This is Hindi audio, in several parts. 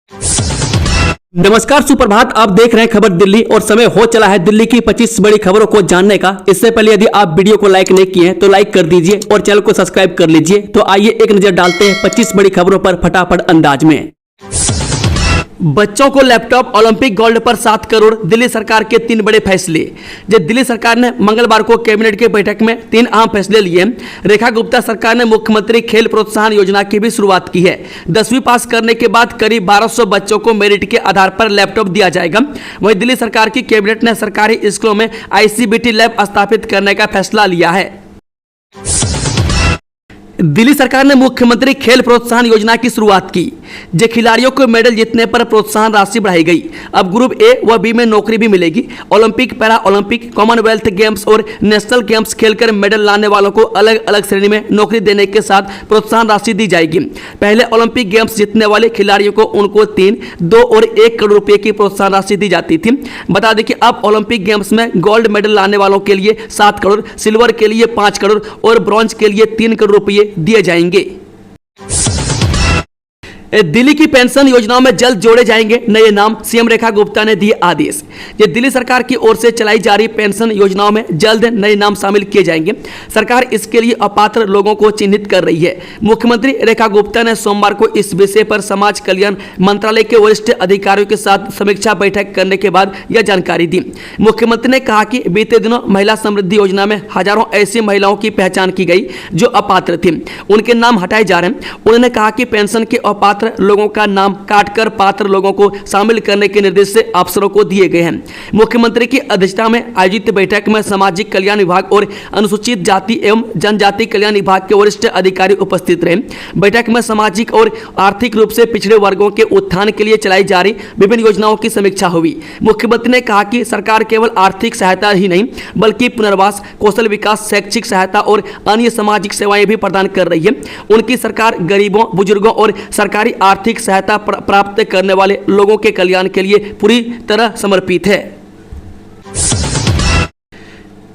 नमस्कार, सुप्रभात। आप देख रहे हैं खबर दिल्ली और समय हो चला है दिल्ली की 25 बड़ी खबरों को जानने का। इससे पहले यदि आप वीडियो को लाइक नहीं किए हैं तो लाइक कर दीजिए और चैनल को सब्सक्राइब कर लीजिए। तो आइए एक नजर डालते हैं 25 बड़ी खबरों पर फटाफट अंदाज में। बच्चों को लैपटॉप, ओलंपिक गोल्ड पर 7 करोड़, दिल्ली सरकार के 3 बड़े फैसले। दिल्ली सरकार ने मंगलवार को कैबिनेट की बैठक में 3 अहम फैसले लिए। रेखा गुप्ता सरकार ने मुख्यमंत्री खेल प्रोत्साहन योजना की भी शुरुआत की है। 10वीं पास करने के बाद करीब 1200 बच्चों को मेरिट के आधार पर लैपटॉप दिया जाएगा। वहीं दिल्ली सरकार की कैबिनेट ने सरकारी स्कूलों में ICBT लैब स्थापित करने का फैसला लिया है। दिल्ली सरकार ने मुख्यमंत्री खेल प्रोत्साहन योजना की शुरुआत की। खिलाड़ियों को मेडल जीतने पर प्रोत्साहन राशि बढ़ाई गई। अब ग्रुप A व B में नौकरी भी मिलेगी। Olympic, para Olympic, Commonwealth games और नेशनल गेम्स खेलकर मेडल लाने वालों को अलग अलग श्रेणी में नौकरी देने के साथ प्रोत्साहन राशि दी जाएगी। पहले ओलंपिक गेम्स जीतने वाले खिलाड़ियों को उनको 3, 2 और 1 करोड़ रुपए की प्रोत्साहन राशि दी जाती थी। बता दें कि अब ओलंपिक गेम्स में गोल्ड मेडल लाने वालों के लिए 7 करोड़, सिल्वर के लिए 5 करोड़ और ब्रॉन्ज के लिए 3 करोड़ रुपए दिए जाएंगे। दिल्ली की पेंशन योजनाओं में जल्द जोड़े जाएंगे नए नाम, सीएम रेखा गुप्ता ने दिए आदेश। दिल्ली सरकार की ओर से चलाई जा रही पेंशन योजनाओं में जल्द नए नाम शामिल किए जाएंगे। सरकार इसके लिए अपात्र लोगों को चिन्हित कर रही है। मुख्यमंत्री रेखा गुप्ता ने सोमवार को इस विषय पर समाज कल्याण मंत्रालय के वरिष्ठ अधिकारियों के साथ समीक्षा बैठक करने के बाद यह जानकारी दी। मुख्यमंत्री ने कहा कि बीते दिनों महिला समृद्धि योजना में हजारों ऐसी महिलाओं की पहचान की गई जो अपात्र थी, उनके नाम हटाए जा रहे हैं। उन्होंने कहा कि पेंशन के अपात्र लोगों का नाम काटकर पात्र लोगों को शामिल करने के निर्देश अफसरों को दिए गए हैं। मुख्यमंत्री की अध्यक्षता में आयोजित बैठक में सामाजिक कल्याण विभाग और अनुसूचित जाति एवं जनजाति कल्याण विभाग के वरिष्ठ अधिकारी उपस्थित रहे। बैठक में सामाजिक और आर्थिक रूप से पिछड़े वर्गों के उत्थान के लिए चलाई जा रही विभिन्न योजनाओं की समीक्षा हुई। मुख्यमंत्री ने कहा कि सरकार केवल आर्थिक सहायता ही नहीं बल्कि पुनर्वास, कौशल विकास, शैक्षिक सहायता और अन्य सामाजिक सेवाएं भी प्रदान कर रही है। उनकी सरकार गरीबों, बुजुर्गों और सरकारी आर्थिक सहायता प्राप्त करने वाले लोगों के कल्याण के लिए पूरी तरह समर्पित है।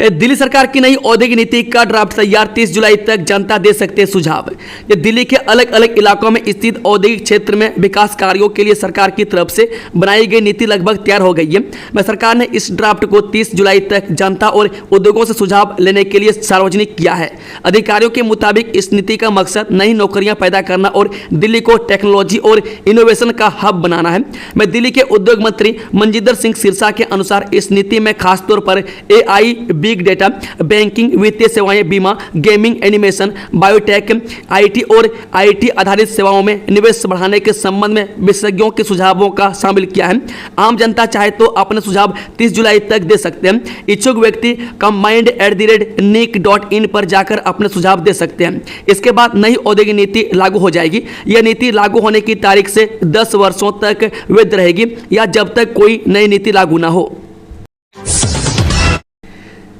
दिल्ली सरकार की नई औद्योगिक नीति का ड्राफ्ट तैयार, 30 जुलाई तक जनता दे सकते हैं सुझाव। दिल्ली के अलग अलग इलाकों में स्थित औद्योगिक क्षेत्र में विकास कार्यों के लिए सरकार की तरफ से बनाई गई नीति लगभग तैयार हो गई है। सरकार ने इस ड्राफ्ट को 30 जुलाई तक जनता और उद्योगों से सुझाव लेने के लिए सार्वजनिक किया है। अधिकारियों के मुताबिक इस नीति का मकसद नई नौकरियां पैदा करना और दिल्ली को टेक्नोलॉजी और इनोवेशन का हब बनाना है। दिल्ली के उद्योग मंत्री मनजिंदर सिंह सिरसा के अनुसार इस नीति में खासतौर पर AI, बिग डेटा, बैंकिंग, वित्तीय सेवाएं, बीमा, गेमिंग, एनिमेशन, बायोटेक, IT और IT आधारित सेवाओं में निवेश बढ़ाने के संबंध में विशेषज्ञों के सुझावों का शामिल किया है। आम जनता चाहे तो अपने सुझाव 30 जुलाई तक दे सकते हैं। इच्छुक व्यक्ति combined@nic.in पर जाकर अपने सुझाव दे सकते हैं। इसके बाद नई औद्योगिक नीति लागू हो जाएगी। यह नीति लागू होने की तारीख से 10 वर्षों तक वैध रहेगी या जब तक कोई नई नीति लागू न हो।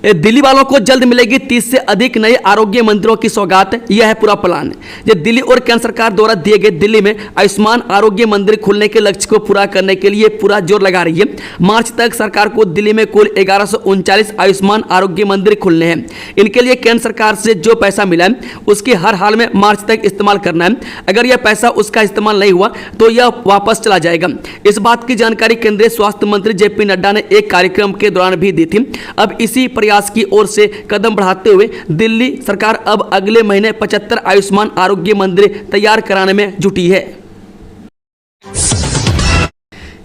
दिल्ली वालों को जल्द मिलेगी 30 से अधिक नए आरोग्य मंदिरों की सौगात। यह है पूरा प्लान। दिल्ली और केंद्र सरकार द्वारा दिए गए दिल्ली में आयुष्मान आरोग्य मंदिर खुलने के लक्ष्य को पूरा करने के लिए पूरा जोर लगा रही है। मार्च तक सरकार को दिल्ली में कुल 1139 आयुष्मान आरोग्य मंदिर खुलने हैं। इनके लिए केंद्र सरकार से जो पैसा मिला है उसकी हर हाल में मार्च तक इस्तेमाल करना है। अगर यह पैसा उसका इस्तेमाल नहीं हुआ तो यह वापस चला जाएगा। इस बात की जानकारी केंद्रीय स्वास्थ्य मंत्री JP नड्डा ने एक कार्यक्रम के दौरान भी दी थी। अब इसी प्रयास की ओर से कदम बढ़ाते हुए दिल्ली सरकार अब अगले महीने 75 आयुष्मान आरोग्य मंदिर तैयार कराने में जुटी है।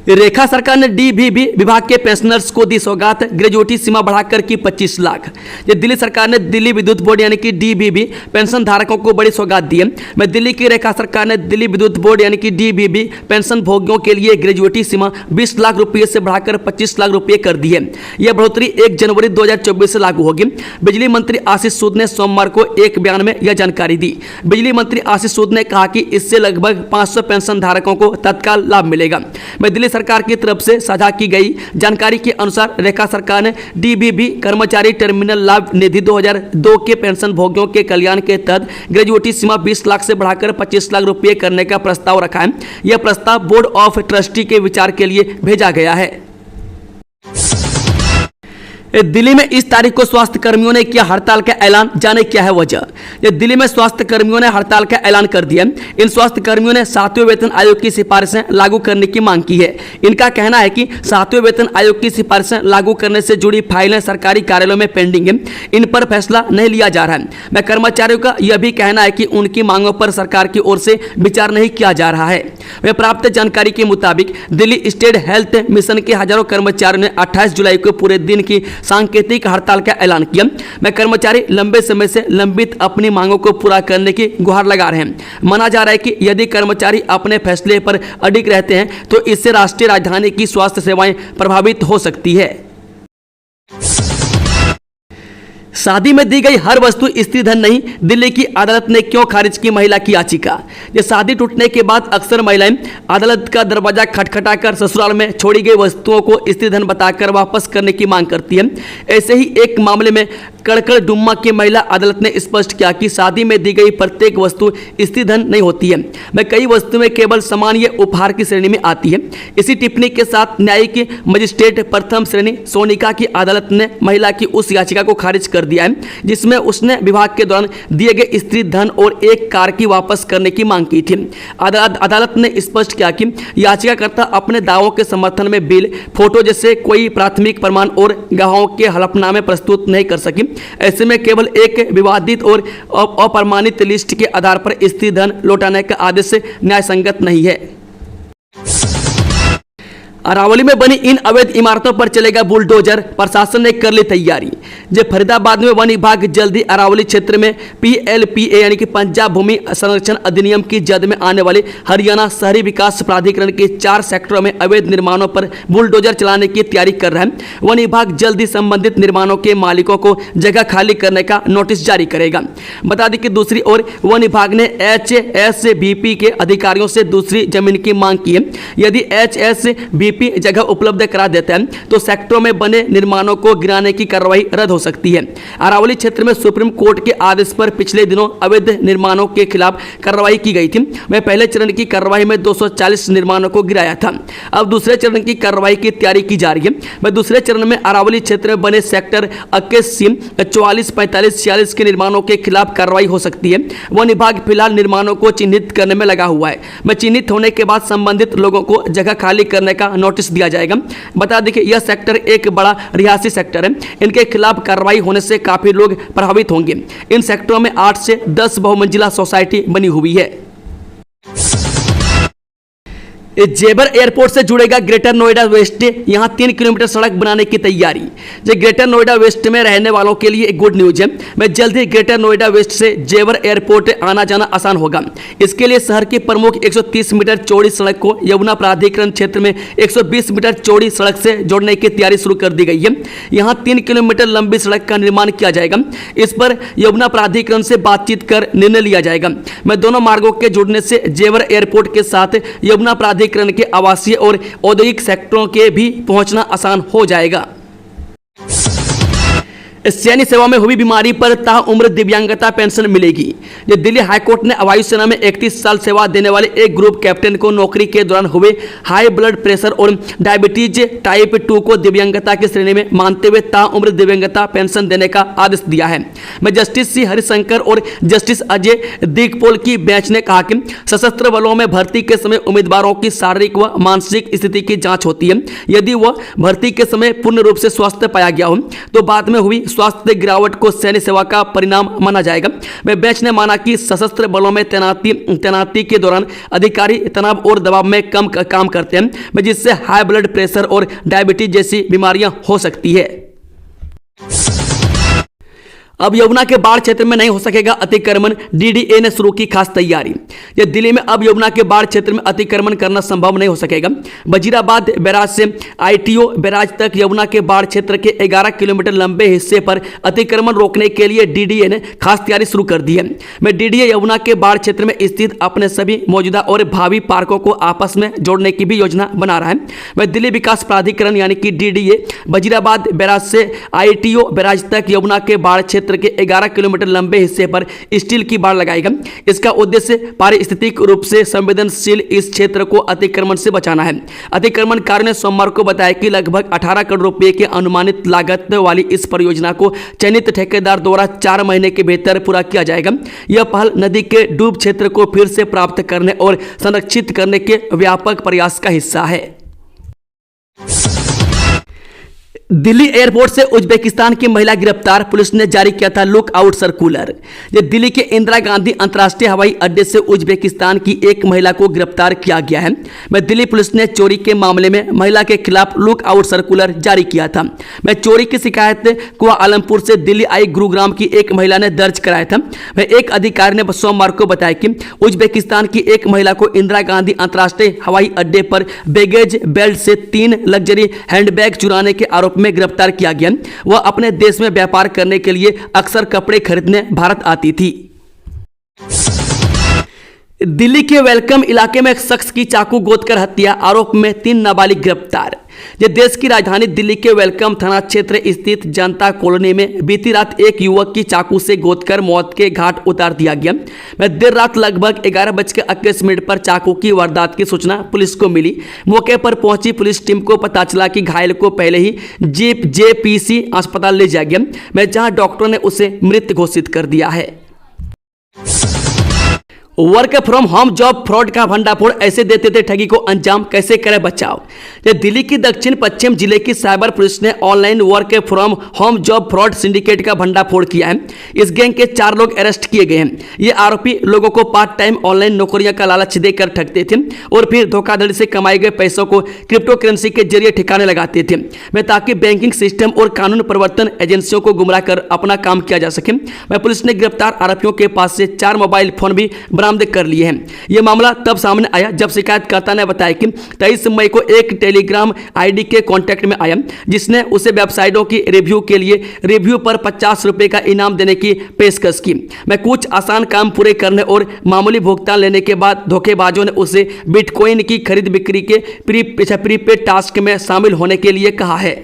रेखा सरकार ने DBB विभाग के पेंशनर्स को दी सौगात, ग्रेजुएटी सीमा बढ़ाकर की 25 लाख। दिल्ली सरकार ने दिल्ली विद्युत बोर्ड यानी कि DBB पेंशन धारकों को बड़ी सौगात दी है। दिल्ली की रेखा सरकार ने दिल्ली विद्युत बोर्ड यानी कि DBB पेंशन भोगियों के लिए ग्रेजुएटी सीमा 20 लाख रुपये से बढ़ाकर 25 लाख रुपये कर दी है। यह बढ़ोतरी 1 जनवरी 2024 से लागू होगी। बिजली मंत्री आशीष सूद ने सोमवार को एक बयान में यह जानकारी दी। बिजली मंत्री आशीष सूद ने कहा कि इससे लगभग 500 पेंशन धारकों को तत्काल लाभ मिलेगा। दिल्ली सरकार की तरफ से साझा की गई जानकारी के अनुसार रेखा सरकार ने DBB कर्मचारी टर्मिनल लाभ निधि 2002 के पेंशन भोगियों के कल्याण के तहत ग्रेजुएटी सीमा 20 लाख से बढ़ाकर 25 लाख रुपये करने का प्रस्ताव रखा है। यह प्रस्ताव बोर्ड ऑफ ट्रस्टी के विचार के लिए भेजा गया है। दिल्ली में इस तारीख को स्वास्थ्य कर्मियों ने किया हड़ताल का ऐलान, जाने क्या है वजह। ये दिल्ली में स्वास्थ्य कर्मियों ने हड़ताल का ऐलान कर दिया। इन स्वास्थ्य कर्मियों ने 7वें वेतन आयोग की सिफारिशें लागू करने की मांग की है। इनका कहना है कि 7वें वेतन आयोग की सिफारिशें लागू करने से जुड़ी फाइलें सरकारी कार्यालयों में पेंडिंग है, इन पर फैसला नहीं लिया जा रहा है। मैं कर्मचारियों का यह भी कहना है कि उनकी मांगों पर सरकार की ओर से विचार नहीं किया जा रहा है। वह प्राप्त जानकारी के मुताबिक दिल्ली स्टेट हेल्थ मिशन के हजारों कर्मचारियों ने 28 जुलाई को पूरे दिन की सांकेतिक हड़ताल का ऐलान किया। मैं कर्मचारी लंबे समय से लंबित अपनी मांगों को पूरा करने की गुहार लगा रहे हैं। माना जा रहा है कि यदि कर्मचारी अपने फैसले पर अडिग रहते हैं तो इससे राष्ट्रीय राजधानी की स्वास्थ्य सेवाएं प्रभावित हो सकती है। शादी में दी गई हर वस्तु स्त्री धन नहीं, दिल्ली की अदालत ने क्यों खारिज की महिला की याचिका। ये शादी टूटने के बाद अक्सर महिलाएं अदालत का दरवाजा खटखटाकर ससुराल में छोड़ी गई वस्तुओं को स्त्री धन बताकर वापस करने की मांग करती है। ऐसे ही एक मामले में कड़कड़ डुम्मा की महिला अदालत ने स्पष्ट किया कि शादी में दी गई प्रत्येक वस्तु स्त्री धन नहीं होती है, मैं कई वस्तुएं केवल सामान्य उपहार की श्रेणी में आती है। इसी टिप्पणी के साथ न्यायिक मजिस्ट्रेट प्रथम श्रेणी सोनिका की अदालत ने महिला की उस याचिका को खारिज कर दिया है जिसमें उसने विवाह के दौरान दिए गए स्त्री धन और एक कार की वापस करने की मांग की थी। अदालत ने स्पष्ट किया कि याचिकाकर्ता अपने दावों के समर्थन में बिल, फोटो जैसे कोई प्राथमिक प्रमाण और गवाहों के हलफनामे प्रस्तुत नहीं कर सकी। ऐसे में केवल एक विवादित और अप्रमाणित लिस्ट के आधार पर स्त्री धन लौटाने का आदेश न्यायसंगत नहीं है। अरावली में बनी इन अवैध इमारतों पर चलेगा बुलडोजर, प्रशासन ने कर ली तैयारी। जब फरीदाबाद में वन विभाग जल्द ही अरावली क्षेत्र में PLPA यानी कि पंजाब भूमि संरक्षण अधिनियम की जद में आने वाले हरियाणा शहरी विकास प्राधिकरण के 4 सेक्टरों में अवैध निर्माणों पर बुलडोजर चलाने की तैयारी कर रहा है। वन विभाग जल्द ही संबंधित निर्माणों के मालिकों को जगह खाली करने का नोटिस जारी करेगा। बता दें कि दूसरी ओर वन विभाग ने HSBP के अधिकारियों से दूसरी जमीन की मांग की है। यदि HSBP जगह उपलब्ध करा देता है तो सेक्टरों में बने निर्माणों को गिराने की कार्रवाई रद्द हो सकती है। अरावली क्षेत्र में सुप्रीम कोर्ट के आदेश पर पिछले दिनों अवैध निर्माणों के खिलाफ कार्रवाई की गई थी। वह पहले चरण की कार्रवाई में 240 निर्माणों को गिराया था। अब दूसरे चरण की कार्रवाई की तैयारी की जा रही है। वह दूसरे चरण में अरावली क्षेत्र में बने सेक्टर 81, 44, 45, 46 के निर्माणों के खिलाफ कार्रवाई हो सकती है। वन विभाग फिलहाल निर्माणों को चिन्हित करने में लगा हुआ है। मैं चिन्हित होने के बाद संबंधित लोगों को जगह खाली करने का नोटिस दिया जाएगा। बता दें कि यह सेक्टर एक बड़ा रिहायशी सेक्टर है। इनके खिलाफ कार्रवाई होने से काफी लोग प्रभावित होंगे। इन सेक्टरों में 8 से 10 बहुमंजिला सोसाइटी बनी हुई है। जेवर एयरपोर्ट से जुड़ेगा ग्रेटर नोएडा वेस्ट, यहां 3 किलोमीटर सड़क बनाने की तैयारी। जो ग्रेटर नोएडा वेस्ट में रहने वालों के लिए एक गुड न्यूज है। मैं जल्द ही ग्रेटर नोएडा वेस्ट से जेवर एयरपोर्ट आना जाना आसान होगा। इसके लिए शहर की प्रमुख 130 मीटर चौड़ी सड़क को यमुना प्राधिकरण क्षेत्र में 120 मीटर चौड़ी सड़क से जोड़ने की तैयारी शुरू कर दी गई है। यहाँ 3 किलोमीटर लंबी सड़क का निर्माण किया जाएगा। इस पर यमुना प्राधिकरण से बातचीत कर निर्णय लिया जाएगा। मैं दोनों मार्गों के जुड़ने से जेवर एयरपोर्ट के साथ यमुना प्राधिकरण के आवासीय और औद्योगिक सेक्टरों के भी पहुंचना आसान हो जाएगा। सैन्य सेवा में हुई बीमारी पर ताउम्र दिव्यांगता पेंशन मिलेगी। ये दिल्ली हाईकोर्ट ने वायुसेना में 31 साल सेवा देने वाले एक ग्रुप कैप्टन को नौकरी के दौरान हुए हाई ब्लड प्रेशर और डायबिटीज टाइप 2 को दिव्यांगता की श्रेणी में मानते हुए ताउम्र दिव्यांगता पेंशन देने का आदेश दिया है। मैं जस्टिस C हरिशंकर और जस्टिस अजय दिगपोल की बेंच ने कहा कि सशस्त्र बलों में भर्ती के समय उम्मीदवारों की शारीरिक व मानसिक स्थिति की जाँच होती है। यदि वह भर्ती के समय पूर्ण रूप से स्वस्थ पाया गया हो तो बाद में हुई स्वास्थ्य गिरावट को सैन्य सेवा का परिणाम माना जाएगा। वह बेंच ने माना कि सशस्त्र बलों में तैनाती के दौरान अधिकारी तनाव और दबाव में कम काम करते हैं, जिससे हाई ब्लड प्रेशर और डायबिटीज जैसी बीमारियां हो सकती है। अब यमुना के बाढ़ क्षेत्र में नहीं हो सकेगा अतिक्रमण, DDA ने शुरू की खास तैयारी। ये दिल्ली में अब यमुना के बाढ़ क्षेत्र में अतिक्रमण करना संभव नहीं हो सकेगा। वजीराबाद बैराज से ITO बैराज तक यमुना के बाढ़ क्षेत्र के 11 किलोमीटर लंबे हिस्से पर अतिक्रमण रोकने के लिए DDA ने खास तैयारी शुरू कर दी है। मैं DDA यमुना के बाढ़ क्षेत्र में स्थित अपने सभी मौजूदा और भावी पार्कों को आपस में जोड़ने की भी योजना बना रहा है। वह दिल्ली विकास प्राधिकरण यानी कि DDA वजीराबाद बैराज से ITO बैराज तक यमुना के बाढ़ क्षेत्र क्षेत्र के 11 किलोमीटर लंबे हिस्से पर स्टील की बाड़ लगाएगा। इसका उद्देश्य पारिस्थितिक रूप से संवेदनशील इस क्षेत्र को अतिक्रमण से बचाना है। अतिक्रमणकारियों ने सोमवार को बताया कि लगभग 18 करोड़ रुपए की अनुमानित लागत वाली इस परियोजना को चयनित ठेकेदार द्वारा 4 महीने के भीतर पूरा किया जाएगा। यह पहल नदी के डूब क्षेत्र को फिर से प्राप्त करने और संरक्षित करने के व्यापक प्रयास का हिस्सा है। दिल्ली एयरपोर्ट से उज्बेकिस्तान की महिला गिरफ्तार, पुलिस ने जारी किया था लुक आउट सर्कुलर। दिल्ली के इंदिरा गांधी अंतर्राष्ट्रीय हवाई अड्डे से उज्बेकिस्तान की एक महिला को गिरफ्तार किया गया है। दिल्ली पुलिस ने चोरी के मामले में महिला के खिलाफ लुक आउट सर्कुलर जारी किया था। चोरी की शिकायत कुआलालंपुर से दिल्ली आई गुरुग्राम की एक महिला ने दर्ज कराया था। एक अधिकारी ने सोमवार को बताया कि उज्बेकिस्तान की एक महिला को इंदिरा गांधी अंतर्राष्ट्रीय हवाई अड्डे पर बैगेज बेल्ट से 3 लग्जरी हैंडबैग चुराने के आरोप में गिरफ्तार किया गया। वह अपने देश में व्यापार करने के लिए अक्सर कपड़े खरीदने भारत आती थी। दिल्ली के वेलकम इलाके में एक शख्स की चाकू गोदकर हत्या, आरोप में 3 नाबालिग गिरफ्तार। देश की राजधानी दिल्ली के वेलकम थाना क्षेत्र स्थित जनता कॉलोनी में बीती रात एक युवक की चाकू से गोदकर मौत के घाट उतार दिया गया। देर रात लगभग 11:21 पर चाकू की वारदात की सूचना पुलिस को मिली। मौके पर पहुंची पुलिस टीम को पता चला कि घायल को पहले ही जेपीसी अस्पताल ले जाया गया, जहां डॉक्टरों ने उसे मृत घोषित कर दिया है। Work from home job fraud का भंडाफोड़, ऐसे देते थे ठगी को अंजाम, कैसे करें बचाव। दिल्ली की दक्षिण पश्चिम जिले की साइबर पुलिस ने online work from home job fraud syndicate का भंडाफोड़ किया है। इस गैंग के 4 लोग अरेस्ट किए गए हैं। ये आरोपी लोगों को पार्ट टाइम ऑनलाइन नौकरियां का लालच देकर ठगते थे और फिर धोखाधड़ी से कमाए गए पैसों को क्रिप्टो करेंसी के जरिए ठिकाने लगाते थे, ताकि बैंकिंग सिस्टम और कानून प्रवर्तन एजेंसियों को गुमराह कर अपना काम किया जा सके। पुलिस ने गिरफ्तार आरोपियों के पास से 4 मोबाइल फोन भी बरामद कर लिए हैं। यह मामला तब सामने आया जब शिकायतकर्ता ने बताया कि 23 मई को एक टेलीग्राम आईडी के कांटेक्ट में आया, जिसने उसे वेबसाइटों की रिव्यू के लिए रिव्यू पर 50 रुपए का इनाम देने की पेशकश की। कुछ आसान काम पूरे करने और मामूली भुगतान लेने के बाद धोखेबाजों ने उसे बिटकॉइन की खरीद बिक्री के प्रीपेड टास्क में शामिल होने के लिए कहा है।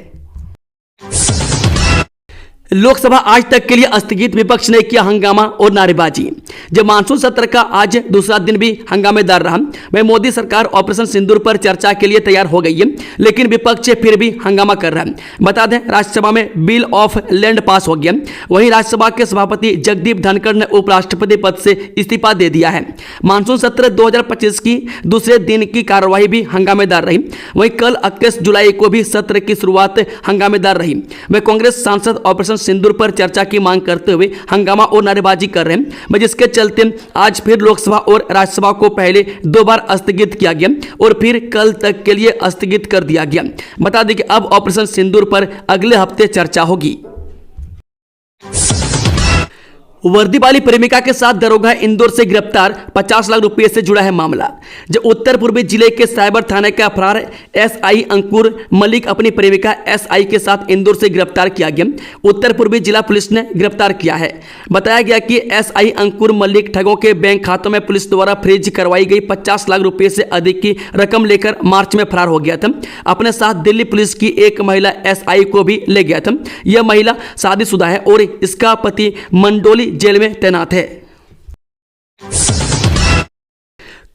लोकसभा आज तक के लिए स्थगित, विपक्ष ने किया हंगामा और नारेबाजी। जब मानसून सत्र का आज दूसरा दिन भी हंगामेदार रहा, मोदी सरकार ऑपरेशन सिंदूर पर चर्चा के लिए तैयार हो गई है, लेकिन विपक्ष फिर भी हंगामा कर रहा है। बता दें, राज्यसभा में बिल ऑफ लैंड पास हो गया। वहीं राज्यसभा के सभापति जगदीप धनखड़ ने उपराष्ट्रपति पद से इस्तीफा दे दिया है। मानसून सत्र 2025 की दूसरे दिन की कार्यवाही भी हंगामेदार रही। वहीं कल 21 जुलाई को भी सत्र की शुरुआत हंगामेदार रही। कांग्रेस सांसद ऑपरेशन सिंदूर पर चर्चा की मांग करते हुए हंगामा और नारेबाजी कर रहे हैं, जिसके चलते आज फिर लोकसभा और राज्यसभा को पहले 2 बार स्थगित किया गया और फिर कल तक के लिए स्थगित कर दिया गया। बता दें कि अब ऑपरेशन सिंदूर पर अगले हफ्ते चर्चा होगी। वर्दी वाली प्रेमिका के साथ दरोगा इंदौर से गिरफ्तार, 50 लाख रुपए से जुड़ा है मामला। जो उत्तर पूर्वी जिले के साइबर थाने का फरार एसआई अंकुर मलिक अपनी प्रेमिका एसआई के साथ इंदौर से गिरफ्तार किया गया। उत्तर पूर्वी जिला पुलिस ने गिरफ्तार किया है। बताया गया कि एसआई अंकुर मलिक ठगों के बैंक खातों में पुलिस द्वारा फ्रीज करवाई गई 50 लाख रुपए से अधिक की रकम लेकर मार्च में फरार हो गया था। अपने साथ दिल्ली पुलिस की एक महिला एसआई को भी ले गया था। यह महिला शादीशुदा है और इसका पति मंडोली जेल में तैनात है।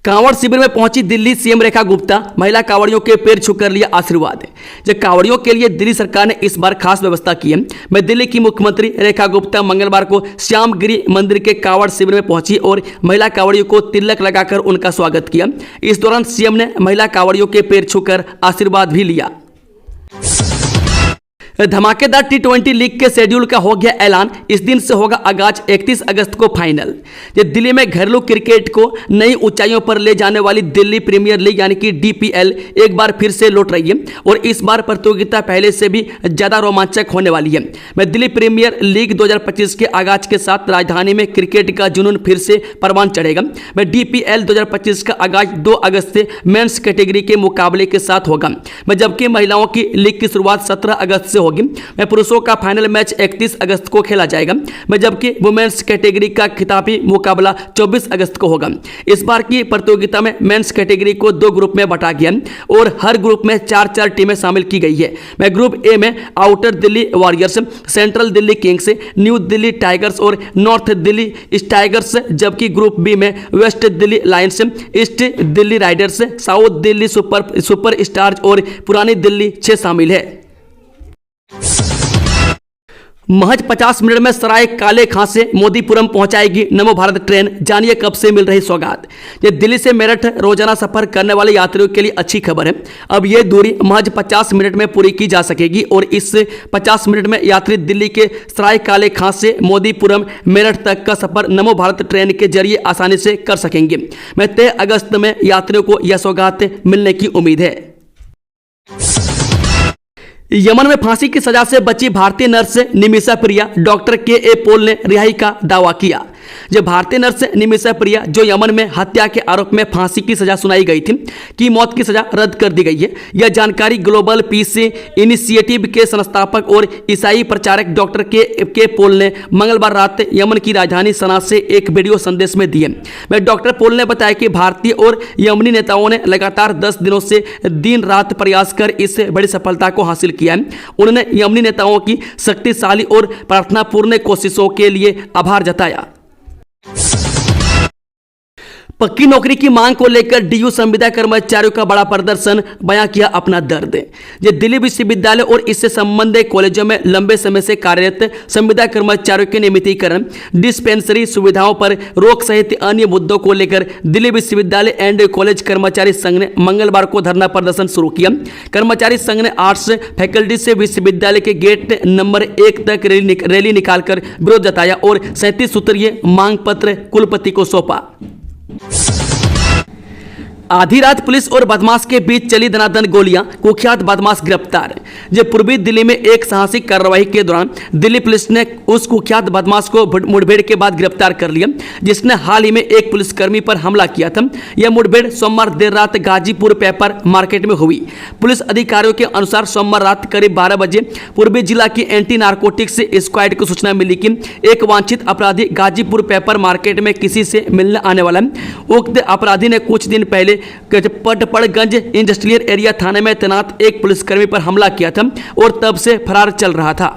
कांवड़ शिविर में पहुंची दिल्ली सीएम रेखा गुप्ता, महिला कांवड़ियों के पैर छूकर लिया आशीर्वाद। जब कांवड़ियों के लिए दिल्ली सरकार ने इस बार खास व्यवस्था की है। दिल्ली की मुख्यमंत्री रेखा गुप्ता मंगलवार को श्यामगिरी मंदिर के कांवड़ शिविर में पहुंची और महिला कांवड़ियों को तिलक लगाकर उनका स्वागत किया। इस दौरान सीएम ने महिला कांवड़ियों के पैर छूकर आशीर्वाद भी लिया। धमाकेदार T20 लीग के शेड्यूल का हो गया ऐलान, इस दिन से होगा आगाज, 31 अगस्त को फाइनल। दिल्ली में घरेलू क्रिकेट को नई ऊंचाइयों पर ले जाने वाली दिल्ली प्रीमियर लीग यानी कि DPL एक बार फिर से लौट रही है और इस बार प्रतियोगिता पहले से भी ज्यादा रोमांचक होने वाली है। दिल्ली प्रीमियर लीग 2025 के आगाज के साथ राजधानी में क्रिकेट का जुनून फिर से परवान चढ़ेगा। DPL 2025 का आगाज 2 अगस्त से मेंस कैटेगरी के मुकाबले के साथ होगा, जबकि महिलाओं की लीग की शुरुआत 17 अगस्त से होगी। में पुरुषों का फाइनल मैच 31 अगस्त को खेला जाएगा, में जबकि वुमेन्स कैटेगरी का खिताबी मुकाबला 24 अगस्त को होगा। इस बार की प्रतियोगिता में मेंस कैटेगरी को 2 ग्रुप में बांटा गया और हर ग्रुप में 4-4 टीमें शामिल की गई है। में ग्रुप ए में outer Delhi warriors, central Delhi kings, New Delhi tigers और नॉर्थ दिल्ली टाइगर्स, जबकि ग्रुप बी में west Delhi lions, east Delhi riders, south Delhi super stars और पुरानी दिल्ली 6 शामिल है। महज 50 मिनट में सराय काले खां से मोदीपुरम पहुंचाएगी नमो भारत ट्रेन, जानिए कब से मिल रही सौगात। ये दिल्ली से मेरठ रोजाना सफर करने वाले यात्रियों के लिए अच्छी खबर है। अब ये दूरी महज 50 मिनट में पूरी की जा सकेगी और इस 50 मिनट में यात्री दिल्ली के सराय काले खां से मोदीपुरम मेरठ तक का सफर नमो भारत ट्रेन के जरिए आसानी से कर सकेंगे। 3 अगस्त में यात्रियों को यह सौगात मिलने की उम्मीद है। यमन में फांसी की सजा से बची भारतीय नर्स निमिषा प्रिया, डॉक्टर के पॉल ने रिहाई का दावा किया। जो भारतीय नर्स निमिषा प्रिया, जो यमन में हत्या के आरोप में फांसी की सजा सुनाई गई थी, की मौत की सजा रद्द कर दी गई है। यह जानकारी ग्लोबल पीस इनिशिएटिव के संस्थापक और ईसाई प्रचारक डॉक्टर के पॉल ने मंगलवार रात यमन की राजधानी सना से एक वीडियो संदेश में दी है। डॉक्टर पॉल ने बताया कि भारतीय और यमनी नेताओं ने लगातार 10 दिनों से दिन रात प्रयास कर इस बड़ी सफलता को हासिल किया है। उन्होंने यमनी नेताओं की शक्तिशाली और प्रार्थनापूर्ण कोशिशों के लिए आभार जताया। पक्की नौकरी की मांग को लेकर डीयू संविदा कर्मचारियों का बड़ा प्रदर्शन, बयां किया अपना दर्द। ये दिल्ली विश्वविद्यालय और इससे संबंधित कॉलेजों में लंबे समय से कार्यरत संविदा कर्मचारियों के नियमितीकरण, डिस्पेंसरी सुविधाओं पर रोक सहित अन्य मुद्दों को लेकर दिल्ली विश्वविद्यालय एंड कॉलेज कर्मचारी संघ ने मंगलवार को धरना प्रदर्शन शुरू किया। कर्मचारी संघ ने आर्ट्स फैकल्टी से विश्वविद्यालय के गेट नंबर 1 तक रैली निकालकर विरोध जताया और 37 सूत्रीय मांग पत्र कुलपति को सौंपा। आधी रात पुलिस और बदमाश के बीच चली दनादन गोलियां, कुख्यात बदमाश गिरफ्तार। जब पूर्वी दिल्ली में एक साहसिक कार्रवाई के दौरान दिल्ली पुलिस ने उस कुख्यात बदमाश को मुठभेड़ के बाद गिरफ्तार कर लिया जिसने हाल ही में एक पुलिसकर्मी पर हमला किया था। यह मुठभेड़ सोमवार देर रात गाजीपुर पेपर मार्केट में हुई। पुलिस अधिकारियों के अनुसार सोमवार रात करीब 12 बजे पूर्वी जिला की एंटी नारकोटिक्स स्क्वाड को सूचना मिली कि एक वांछित अपराधी गाजीपुर पेपर मार्केट में किसी से मिलने आने वाला है। उक्त अपराधी ने कुछ दिन पहले पटपड़गंज इंडस्ट्रियल एरिया थाने में तैनात एक पुलिसकर्मी पर हमला किया था और तब से फरार चल रहा था।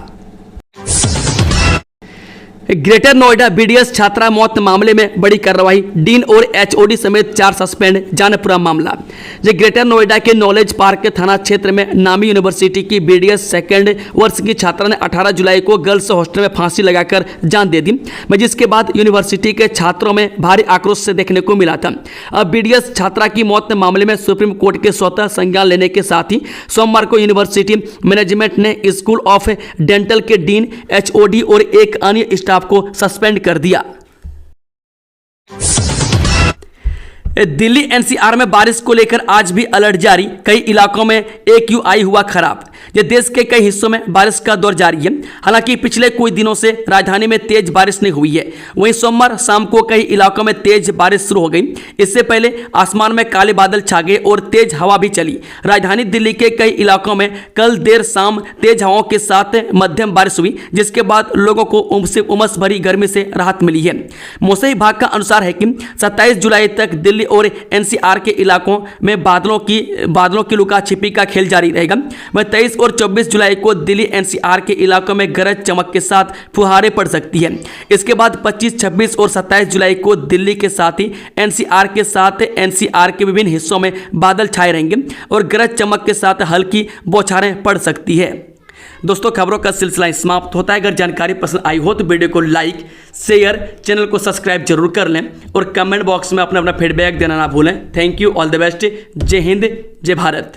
ग्रेटर नोएडा बीडीएस छात्रा मौत मामले में बड़ी कार्रवाई, डीन और एचओडी समेत 4 सस्पेंड, जाने पूरा मामला। ग्रेटर नोएडा के नॉलेज पार्क थाना क्षेत्र में नामी यूनिवर्सिटी की बीडीएस सेकंड वर्ष की छात्रा ने 18 जुलाई को गर्ल्स हॉस्टल में फांसी लगाकर जान दे दी, जिसके बाद यूनिवर्सिटी के छात्रों में भारी आक्रोश से देखने को मिला था। अब बीडीएस छात्रा की मौत मामले में सुप्रीम कोर्ट के स्वतः संज्ञान लेने के साथ ही सोमवार को यूनिवर्सिटी मैनेजमेंट ने स्कूल ऑफ डेंटल के डीन, एचओडी और एक अन्य स्टाफ को सस्पेंड कर दिया। दिल्ली एनसीआर में बारिश को लेकर आज भी अलर्ट जारी, कई इलाकों में एक्यूआई हुआ खराब। ये देश के कई हिस्सों में बारिश का दौर जारी है। हालांकि पिछले कुछ दिनों से राजधानी में तेज बारिश नहीं हुई है। वहीं सोमवार शाम को कई इलाकों में तेज बारिश शुरू हो गई। इससे पहले आसमान में काले बादल छा गए और तेज हवा भी चली। राजधानी दिल्ली के कई इलाकों में कल देर शाम तेज हवाओं के साथ मध्यम बारिश हुई, जिसके बाद लोगों को उमस भरी गर्मी से राहत मिली है। मौसम विभाग का अनुसार है कि 27 जुलाई तक दिल्ली और एनसीआर के इलाकों में बादलों की लुका छिपी का खेल जारी रहेगा। वह 23 और 24 जुलाई को दिल्ली एनसीआर के इलाकों में गरज चमक के साथ फुहारें पड़ सकती है। इसके बाद 25, 26 और 27 जुलाई को दिल्ली के साथ ही एनसीआर के विभिन्न हिस्सों में बादल छाए रहेंगे और गरज चमक के साथ हल्की बौछारें पड़ सकती है। दोस्तों, खबरों का सिलसिला समाप्त होता है। अगर जानकारी पसंद आई हो तो वीडियो को लाइक, शेयर, चैनल को सब्सक्राइब जरूर कर लें और कमेंट बॉक्स में अपना फीडबैक देना ना भूलें। Thank you, all the best. जय हिंद, जय भारत।